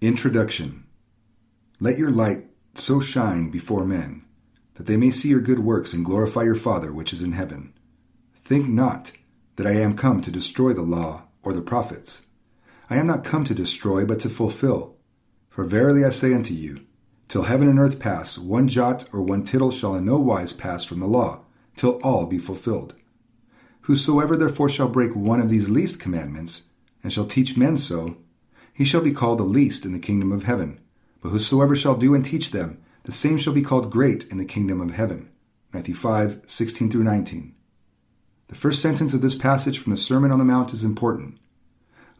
Introduction. Let your light so shine before men, that they may see your good works and glorify your Father which is in heaven. Think not that I am come to destroy the law or the prophets. I am not come to destroy, but to fulfill. For verily I say unto you, till heaven and earth pass, one jot or one tittle shall in no wise pass from the law, till all be fulfilled. Whosoever therefore shall break one of these least commandments, and shall teach men so, he shall be called the least in the kingdom of heaven. But whosoever shall do and teach them, the same shall be called great in the kingdom of heaven. Matthew 5:16-19. The first sentence of this passage from the Sermon on the Mount is important.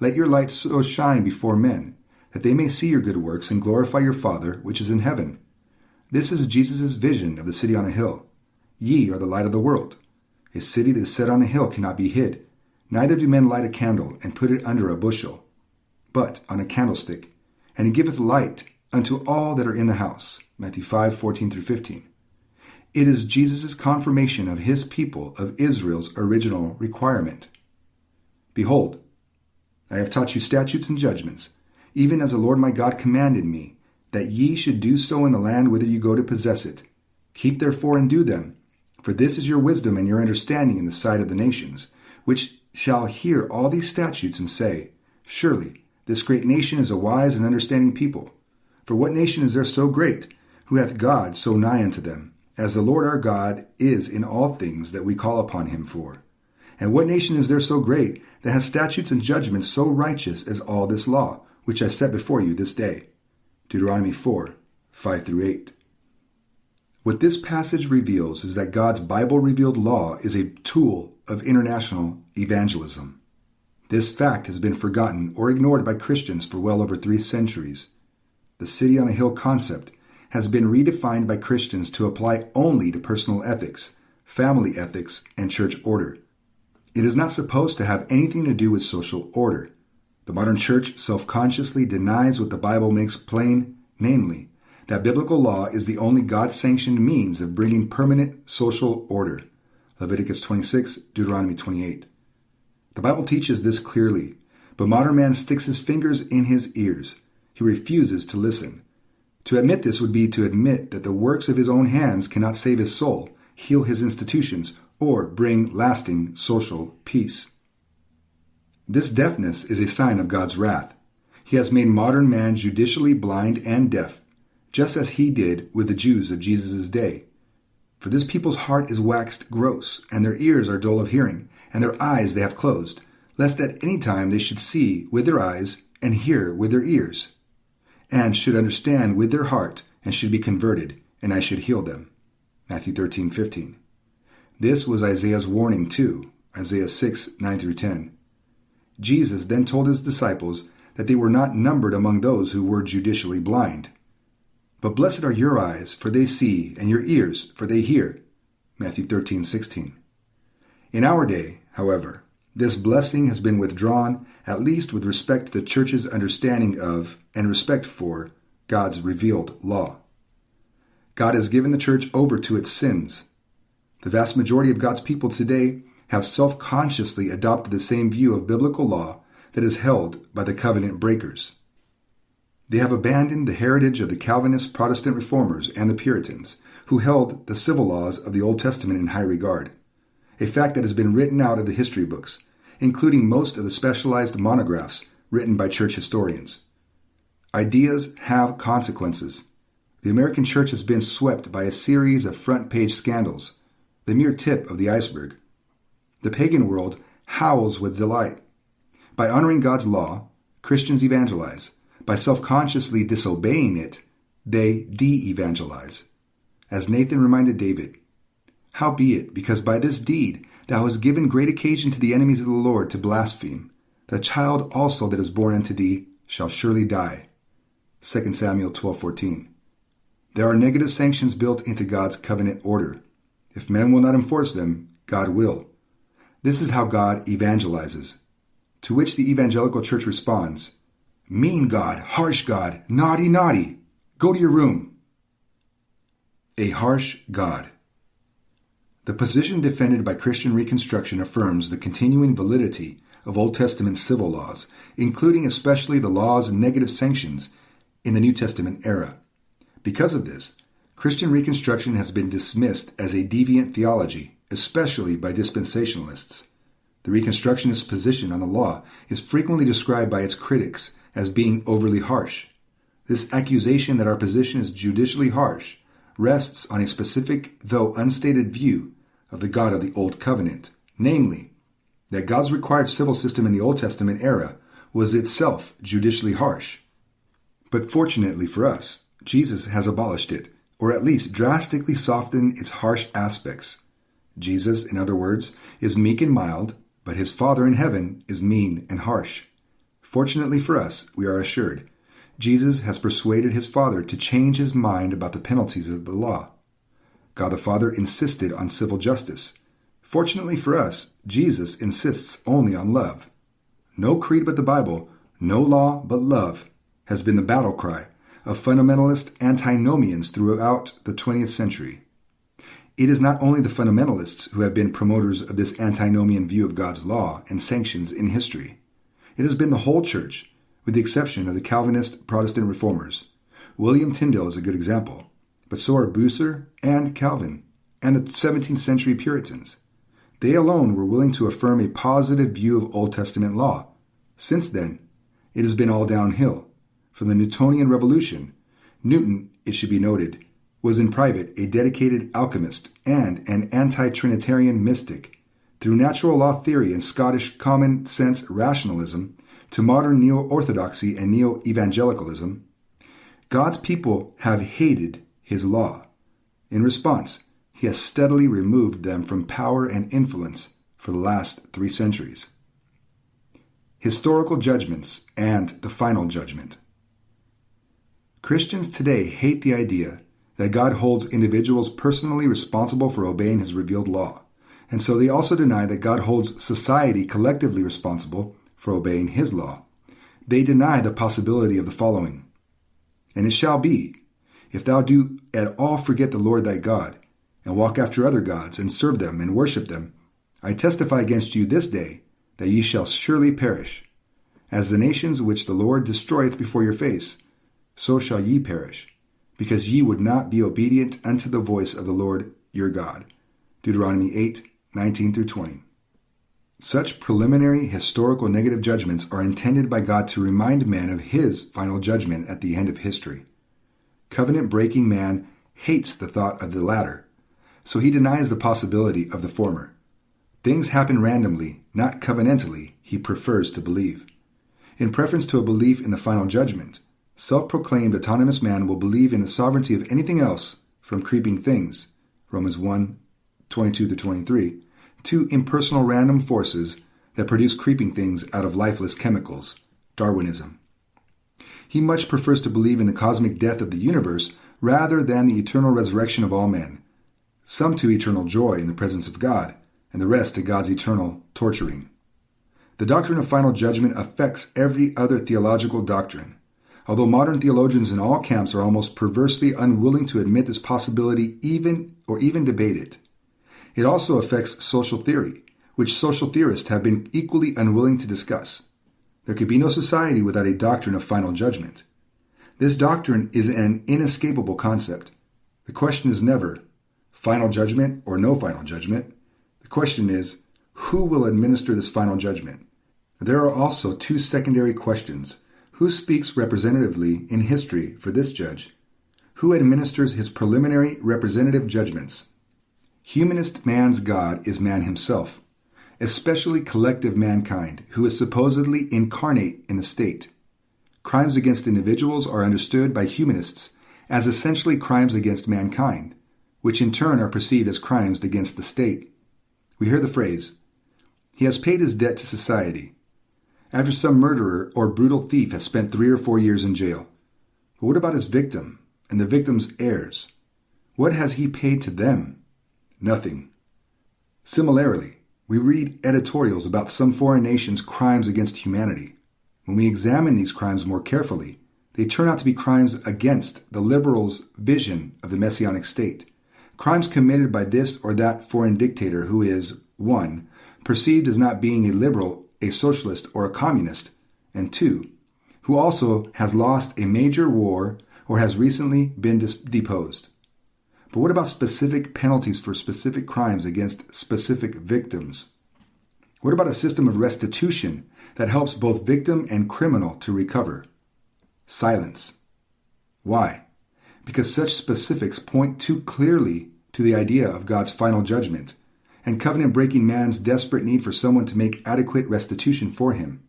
Let your light so shine before men, that they may see your good works and glorify your Father which is in heaven. This is Jesus' vision of the city on a hill. Ye are the light of the world. A city that is set on a hill cannot be hid. Neither do men light a candle and put it under a bushel, but on a candlestick, and it giveth light unto all that are in the house. Matthew 5:14-15. It is Jesus' confirmation of his people, of Israel's original requirement. Behold, I have taught you statutes and judgments, even as the Lord my God commanded me, that ye should do so in the land whither you go to possess it. Keep therefore and do them, for this is your wisdom and your understanding in the sight of the nations, which shall hear all these statutes and say, Surely this great nation is a wise and understanding people. For what nation is there so great, who hath God so nigh unto them, as the Lord our God is in all things that we call upon him for? And what nation is there so great, that has statutes and judgments so righteous as all this law, which I set before you this day? Deuteronomy 4:5-8. What this passage reveals is that God's Bible-revealed law is a tool of international evangelism. This fact has been forgotten or ignored by Christians for well over 3 centuries. The city on a hill concept has been redefined by Christians to apply only to personal ethics, family ethics, and church order. It is not supposed to have anything to do with social order. The modern church self-consciously denies what the Bible makes plain, namely, that biblical law is the only God-sanctioned means of bringing permanent social order. Leviticus 26, Deuteronomy 28. The Bible teaches this clearly, but modern man sticks his fingers in his ears. He refuses to listen. To admit this would be to admit that the works of his own hands cannot save his soul, heal his institutions, or bring lasting social peace. This deafness is a sign of God's wrath. He has made modern man judicially blind and deaf, just as he did with the Jews of Jesus' day. For this people's heart is waxed gross, and their ears are dull of hearing, and their eyes they have closed, lest at any time they should see with their eyes, and hear with their ears, and should understand with their heart, and should be converted, and I should heal them. Matthew 13:15. This was Isaiah's warning too, Isaiah 6:9-10. Jesus then told his disciples that they were not numbered among those who were judicially blind. But blessed are your eyes, for they see, and your ears, for they hear. Matthew 13:16. In our day, however, this blessing has been withdrawn, at least with respect to the church's understanding of and respect for God's revealed law. God has given the church over to its sins. The vast majority of God's people today have self-consciously adopted the same view of biblical law that is held by the covenant breakers. They have abandoned the heritage of the Calvinist Protestant reformers and the Puritans, who held the civil laws of the Old Testament in high regard, a fact that has been written out of the history books, including most of the specialized monographs written by church historians. Ideas have consequences. The American church has been swept by a series of front-page scandals, the mere tip of the iceberg. The pagan world howls with delight. By honoring God's law, Christians evangelize. By self-consciously disobeying it, they de-evangelize. As Nathan reminded David, Howbeit, because by this deed thou hast given great occasion to the enemies of the Lord to blaspheme, the child also that is born unto thee shall surely die. 2 Samuel 12:14. There are negative sanctions built into God's covenant order. If men will not enforce them, God will. This is how God evangelizes. To which the evangelical church responds, Mean God, harsh God, naughty, naughty, go to your room. A harsh God. The position defended by Christian Reconstruction affirms the continuing validity of Old Testament civil laws, including especially the law's negative sanctions in the New Testament era. Because of this, Christian Reconstruction has been dismissed as a deviant theology, especially by dispensationalists. The Reconstructionist position on the law is frequently described by its critics as being overly harsh. This accusation that our position is judicially harsh rests on a specific, though unstated, view of the God of the Old Covenant, namely, that God's required civil system in the Old Testament era was itself judicially harsh. But fortunately for us, Jesus has abolished it, or at least drastically softened its harsh aspects. Jesus, in other words, is meek and mild, but his Father in heaven is mean and harsh. Fortunately for us, we are assured, Jesus has persuaded his Father to change his mind about the penalties of the law. God the Father insisted on civil justice. Fortunately for us, Jesus insists only on love. No creed but the Bible, no law but love, has been the battle cry of fundamentalist antinomians throughout the 20th century. It is not only the fundamentalists who have been promoters of this antinomian view of God's law and sanctions in history. It has been the whole church, with the exception of the Calvinist Protestant reformers. William Tyndale is a good example, but so are Bucer and Calvin, and the 17th century Puritans. They alone were willing to affirm a positive view of Old Testament law. Since then, it has been all downhill. From the Newtonian Revolution, Newton, it should be noted, was in private a dedicated alchemist and an anti-Trinitarian mystic. Through natural law theory and Scottish common sense rationalism to modern neo-orthodoxy and neo-evangelicalism, God's people have hated his law. In response, he has steadily removed them from power and influence for the last 3 centuries. Historical judgments and the final judgment. Christians today hate the idea that God holds individuals personally responsible for obeying his revealed law, and so they also deny that God holds society collectively responsible for obeying his law. They deny the possibility of the following. And it shall be, if thou do at all forget the Lord thy God, and walk after other gods, and serve them, and worship them, I testify against you this day, that ye shall surely perish. As the nations which the Lord destroyeth before your face, so shall ye perish, because ye would not be obedient unto the voice of the Lord your God. Deuteronomy 8:19-20. Such preliminary historical negative judgments are intended by God to remind men of his final judgment at the end of history. Covenant-breaking man hates the thought of the latter, so he denies the possibility of the former. Things happen randomly, not covenantally, he prefers to believe. In preference to a belief in the final judgment, self-proclaimed autonomous man will believe in the sovereignty of anything else from creeping things, Romans 1:22-23, to impersonal random forces that produce creeping things out of lifeless chemicals, Darwinism. He much prefers to believe in the cosmic death of the universe rather than the eternal resurrection of all men, some to eternal joy in the presence of God, and the rest to God's eternal torturing. The doctrine of final judgment affects every other theological doctrine. Although modern theologians in all camps are almost perversely unwilling to admit this possibility even debate it. It also affects social theory, which social theorists have been equally unwilling to discuss. There could be no society without a doctrine of final judgment. This doctrine is an inescapable concept. The question is never, final judgment or no final judgment. The question is, who will administer this final judgment? There are also 2 secondary questions. Who speaks representatively in history for this judge? Who administers his preliminary representative judgments? Humanist man's God is man himself, especially collective mankind, who is supposedly incarnate in the state. Crimes against individuals are understood by humanists as essentially crimes against mankind, which in turn are perceived as crimes against the state. We hear the phrase, he has paid his debt to society, after some murderer or brutal thief has spent 3 or 4 years in jail. But what about his victim and the victim's heirs? What has he paid to them? Nothing. Similarly, we read editorials about some foreign nations' crimes against humanity. When we examine these crimes more carefully, they turn out to be crimes against the liberals' vision of the messianic state. Crimes committed by this or that foreign dictator who is, 1, perceived as not being a liberal, a socialist, or a communist, and 2, who also has lost a major war or has recently been deposed. But what about specific penalties for specific crimes against specific victims? What about a system of restitution that helps both victim and criminal to recover? Silence. Why? Because such specifics point too clearly to the idea of God's final judgment and covenant-breaking man's desperate need for someone to make adequate restitution for him.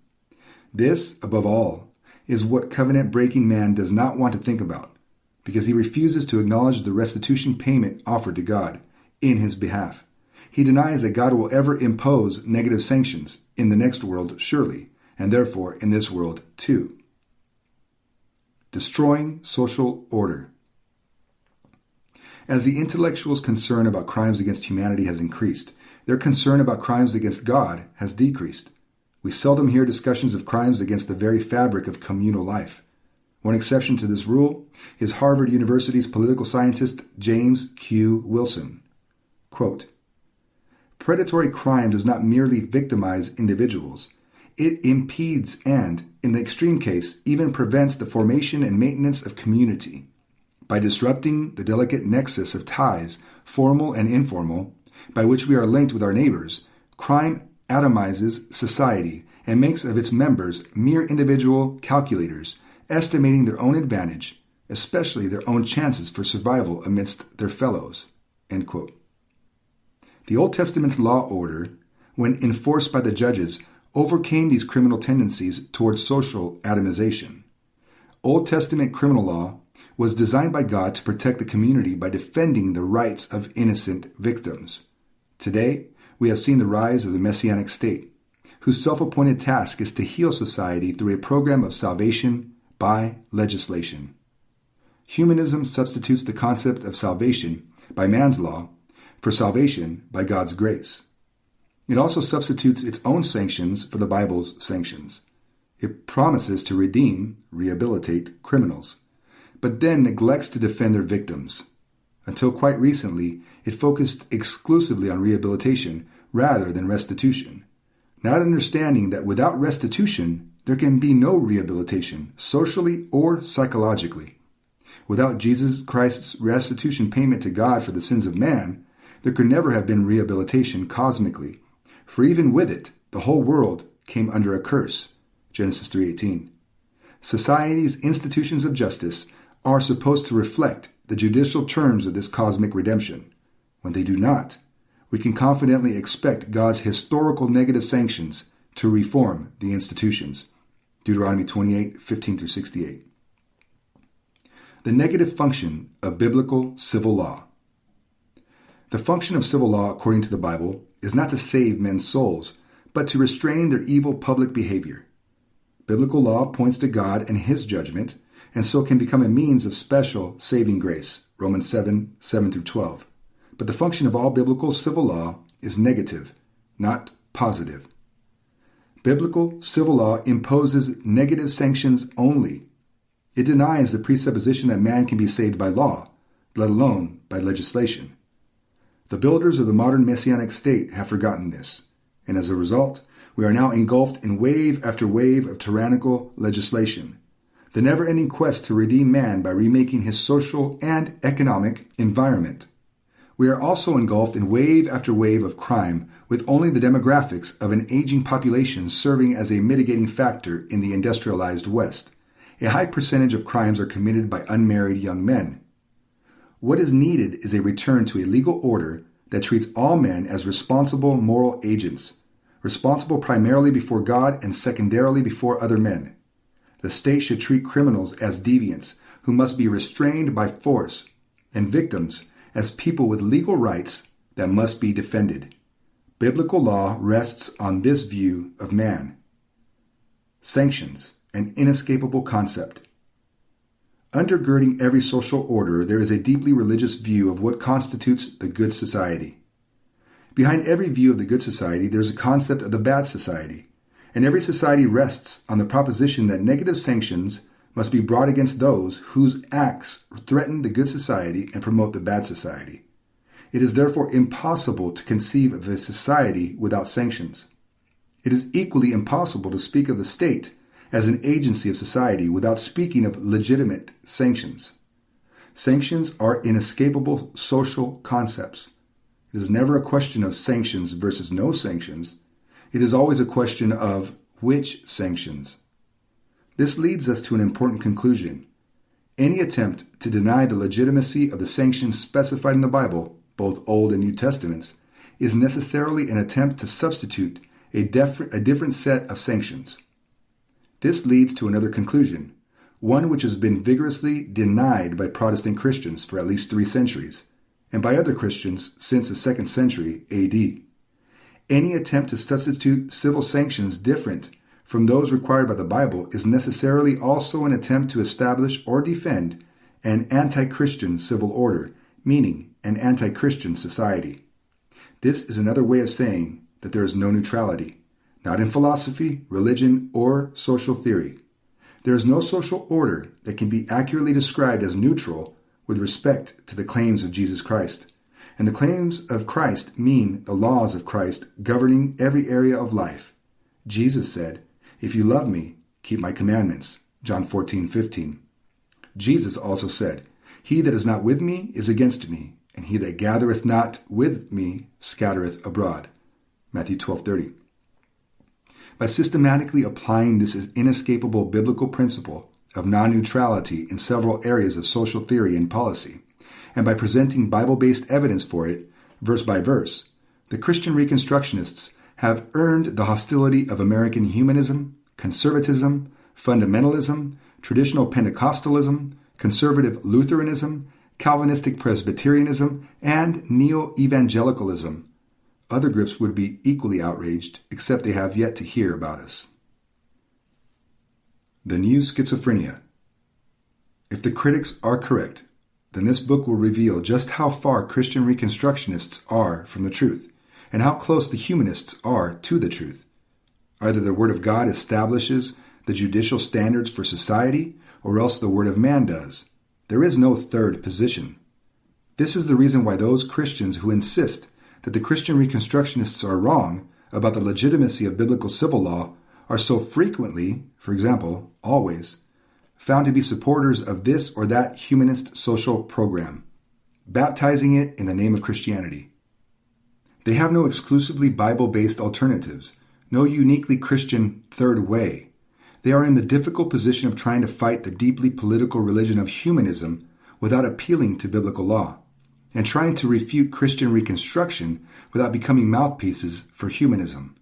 This, above all, is what covenant-breaking man does not want to think about, because he refuses to acknowledge the restitution payment offered to God in his behalf. He denies that God will ever impose negative sanctions in the next world, surely, and therefore in this world too. Destroying social order. As the intellectuals' concern about crimes against humanity has increased, their concern about crimes against God has decreased. We seldom hear discussions of crimes against the very fabric of communal life. One exception to this rule is Harvard University's political scientist James Q. Wilson. Quote, "Predatory crime does not merely victimize individuals. It impedes and, in the extreme case, even prevents the formation and maintenance of community. By disrupting the delicate nexus of ties, formal and informal, by which we are linked with our neighbors, crime atomizes society and makes of its members mere individual calculators, estimating their own advantage, especially their own chances for survival amidst their fellows." End quote. The Old Testament's law order, when enforced by the judges, overcame these criminal tendencies towards social atomization. Old Testament criminal law was designed by God to protect the community by defending the rights of innocent victims. Today, we have seen the rise of the Messianic state, whose self-appointed task is to heal society through a program of salvation by legislation. Humanism substitutes the concept of salvation by man's law for salvation by God's grace. It also substitutes its own sanctions for the Bible's sanctions. It promises to redeem, rehabilitate criminals, but then neglects to defend their victims. Until quite recently, it focused exclusively on rehabilitation rather than restitution, not understanding that without restitution, there can be no rehabilitation, socially or psychologically. Without Jesus Christ's restitution payment to God for the sins of man, there could never have been rehabilitation cosmically, for even with it, the whole world came under a curse. Genesis 3:18. Society's institutions of justice are supposed to reflect the judicial terms of this cosmic redemption. When they do not, we can confidently expect God's historical negative sanctions to reform the institutions. Deuteronomy 28:15-68. The negative function of biblical civil law. The function of civil law, according to the Bible, is not to save men's souls, but to restrain their evil public behavior. Biblical law points to God and His judgment, and so can become a means of special saving grace, Romans 7:7-12. But the function of all biblical civil law is negative, not positive. Biblical civil law imposes negative sanctions only. It denies the presupposition that man can be saved by law, let alone by legislation. The builders of the modern messianic state have forgotten this, and as a result, we are now engulfed in wave after wave of tyrannical legislation, the never-ending quest to redeem man by remaking his social and economic environment. We are also engulfed in wave after wave of crime, with only the demographics of an aging population serving as a mitigating factor in the industrialized West. A high percentage of crimes are committed by unmarried young men. What is needed is a return to a legal order that treats all men as responsible moral agents, responsible primarily before God and secondarily before other men. The state should treat criminals as deviants who must be restrained by force, and victims as people with legal rights that must be defended. Biblical law rests on this view of man. Sanctions, an inescapable concept. Undergirding every social order, there is a deeply religious view of what constitutes the good society. Behind every view of the good society, there is a concept of the bad society, and every society rests on the proposition that negative sanctions must be brought against those whose acts threaten the good society and promote the bad society. It is therefore impossible to conceive of a society without sanctions. It is equally impossible to speak of the state as an agency of society without speaking of legitimate sanctions. Sanctions are inescapable social concepts. It is never a question of sanctions versus no sanctions. It is always a question of which sanctions. This leads us to an important conclusion. Any attempt to deny the legitimacy of the sanctions specified in the Bible, both Old and New Testaments, is necessarily an attempt to substitute a different set of sanctions. This leads to another conclusion, one which has been vigorously denied by Protestant Christians for at least 3 centuries, and by other Christians since the 2nd century AD. Any attempt to substitute civil sanctions different from those required by the Bible is necessarily also an attempt to establish or defend an anti-Christian civil order, meaning an anti-Christian society. This is another way of saying that there is no neutrality, not in philosophy, religion, or social theory. There is no social order that can be accurately described as neutral with respect to the claims of Jesus Christ. And the claims of Christ mean the laws of Christ governing every area of life. Jesus said, "If you love me, keep my commandments." John 14:15. Jesus also said, "He that is not with me is against me, and he that gathereth not with me scattereth abroad." Matthew 12:30. By systematically applying this inescapable biblical principle of non-neutrality in several areas of social theory and policy, and by presenting Bible-based evidence for it, verse by verse, the Christian Reconstructionists have earned the hostility of American humanism, conservatism, fundamentalism, traditional Pentecostalism, conservative Lutheranism, Calvinistic Presbyterianism, and neo-evangelicalism. Other groups would be equally outraged, except they have yet to hear about us. The New Schizophrenia. If the critics are correct, then this book will reveal just how far Christian Reconstructionists are from the truth, and how close the humanists are to the truth. Either the Word of God establishes the judicial standards for society, or else the Word of man does. There is no third position. This is the reason why those Christians who insist that the Christian Reconstructionists are wrong about the legitimacy of biblical civil law are so frequently, for example, always, found to be supporters of this or that humanist social program, baptizing it in the name of Christianity. They have no exclusively Bible-based alternatives, no uniquely Christian third way. They are in the difficult position of trying to fight the deeply political religion of humanism without appealing to biblical law, and trying to refute Christian Reconstruction without becoming mouthpieces for humanism.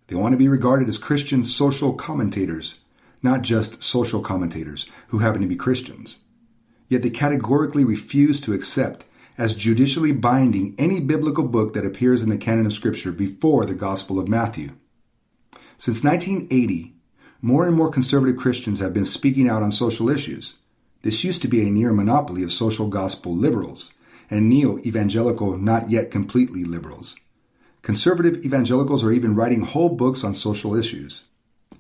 They want to be regarded as Christian social commentators, not just social commentators who happen to be Christians. Yet they categorically refuse to accept as judicially binding any biblical book that appears in the canon of Scripture before the Gospel of Matthew. Since 1980, more and more conservative Christians have been speaking out on social issues. This used to be a near monopoly of social gospel liberals and neo-evangelical, not yet completely liberals. Conservative evangelicals are even writing whole books on social issues.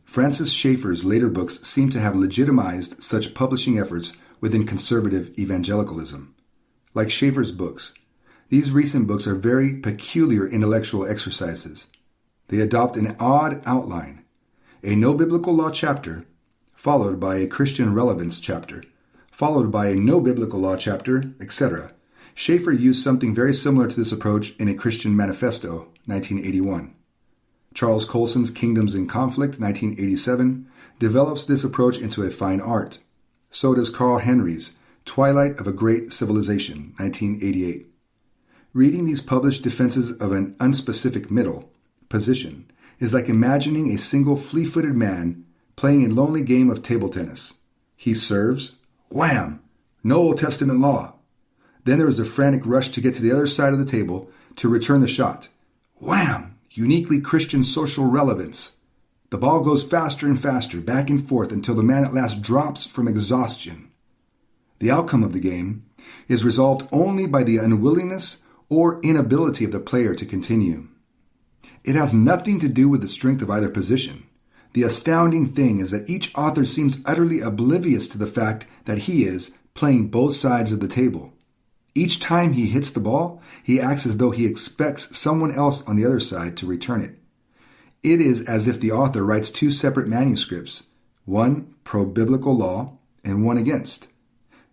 Francis Schaeffer's later books seem to have legitimized such publishing efforts within conservative evangelicalism. Like Schaeffer's books, these recent books are very peculiar intellectual exercises. They adopt an odd outline, a no biblical law chapter, followed by a Christian relevance chapter, followed by a no biblical law chapter, etc. Schaeffer used something very similar to this approach in A Christian Manifesto, 1981. Charles Colson's Kingdoms in Conflict, 1987, develops this approach into a fine art. So does Carl Henry's Twilight of a Great Civilization, 1988. Reading these published defenses of an unspecific middle position is like imagining a single flea-footed man playing a lonely game of table tennis. He serves, wham! No Old Testament law. Then there is a frantic rush to get to the other side of the table to return the shot. Wham! Uniquely Christian social relevance. The ball goes faster and faster, back and forth, until the man at last drops from exhaustion. The outcome of the game is resolved only by the unwillingness or inability of the player to continue. It has nothing to do with the strength of either position. The astounding thing is that each author seems utterly oblivious to the fact that he is playing both sides of the table. Each time he hits the ball, he acts as though he expects someone else on the other side to return it. It is as if the author writes two separate manuscripts, one pro-biblical law and one against,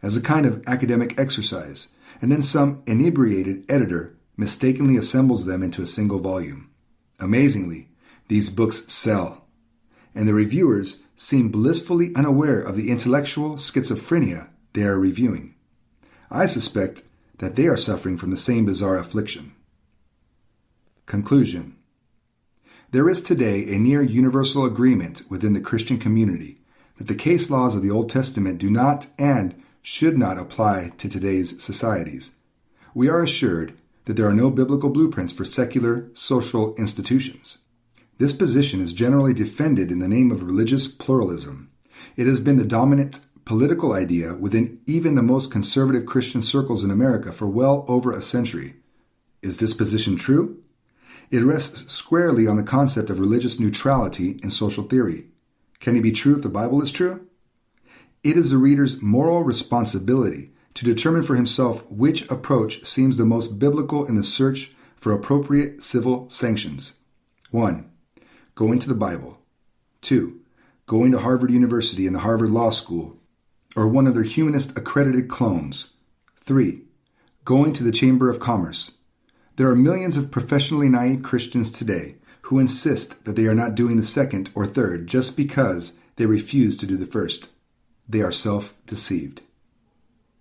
as a kind of academic exercise, and then some inebriated editor mistakenly assembles them into a single volume. Amazingly, these books sell, and the reviewers seem blissfully unaware of the intellectual schizophrenia they are reviewing. I suspect that they are suffering from the same bizarre affliction. Conclusion. There is today a near universal agreement within the Christian community that the case laws of the Old Testament do not and should not apply to today's societies. We are assured that there are no biblical blueprints for secular social institutions. This position is generally defended in the name of religious pluralism. It has been the dominant political idea within even the most conservative Christian circles in America for well over a century. Is this position true? It rests squarely on the concept of religious neutrality in social theory. Can it be true if the Bible is true? It is the reader's moral responsibility to determine for himself which approach seems the most biblical in the search for appropriate civil sanctions. 1. Going to the Bible. 2. Going to Harvard University and the Harvard Law School, or one of their humanist accredited clones. 3. Going to the Chamber of Commerce. There are millions of professionally naive Christians today who insist that they are not doing the second or third just because they refuse to do the first. They are self-deceived.